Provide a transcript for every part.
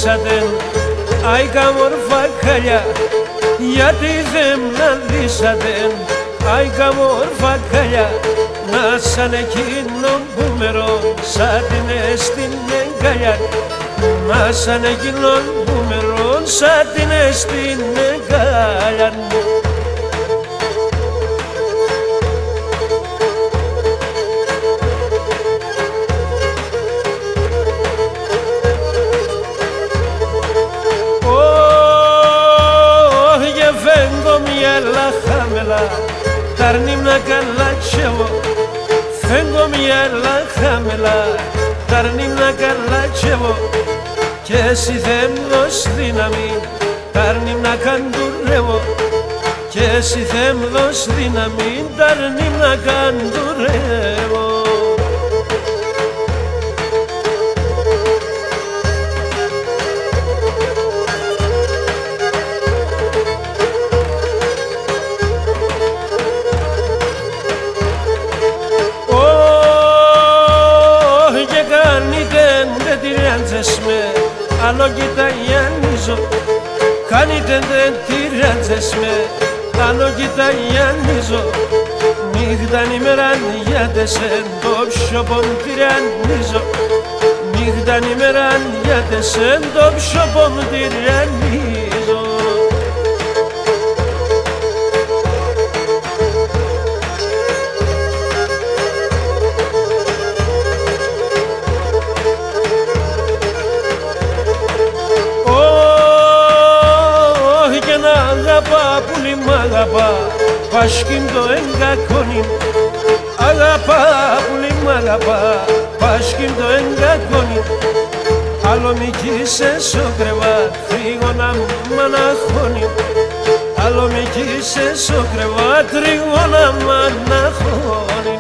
δίσατε, άι καμόρφα καλιά, γιατί δεν να δίσατε, άι καμόρφα καλιά, να σαν εκείνο που με ρώσατε στην εγκαλιά, να σαν εκείνο που με ρώσατε στην εγκαλιά. Tarnimna kalachevo, fengo miela jamela. Tarnimna kalachevo, και εσύ δεν δώσ' δύναμη. Tarnimna καντουρεύω, και εσύ δεν δώσ' δύναμη. Tarnimna καντουρεύω. Άλλο κοιταγιανίζω, κάνετε δεν τυράντζες με, άλλο κοιταγιανίζω. Νύχταν ημέραν γιάτες εν το ψιόπον τυραννίζω, νύχταν ημέραν γιάτες εν το ψιόπον τυραννίζω. Πολύ μ' αγαπά, πάσχην το εγκακόνιν. Αγαπά, πολύ μ' αγαπά, πάσχην το εγκακόνιν. Άλλο μη κύσες ο κρεβάτ, να μ' αναχώνει. Άλλο μη κύσες ο κρεβάτ, να μ' αναχώνει.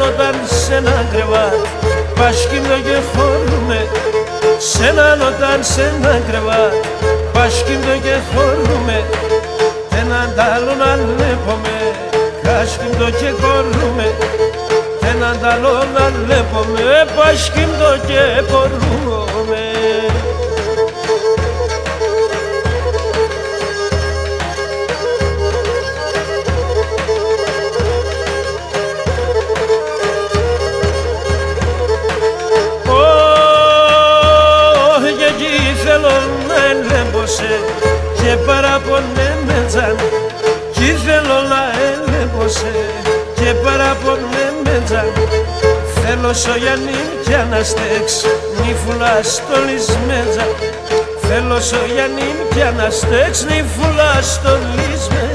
Όταν σε ένα κρεβάτ πάσχυμνο και χωρούμε, σ' έναν όταν σε ένα κρεβάτ πάσχυμνο και χωρούμε, έναν τ' άλλον αλέπομαι, κάσχυμνο και χωρούμε, έναν τ' άλλον αλέπομαι, πάσχυμνο και χωρούμε. Και παραπονέμετζαν κι θέλω να έλεμπωσε και παραπονέμετζαν. Θέλω σογιανή κι αναστέξ νύφουλα στολισμέτζαν. Θέλω σογιανή κι αναστέξ νύφουλα στολισμέτζαν.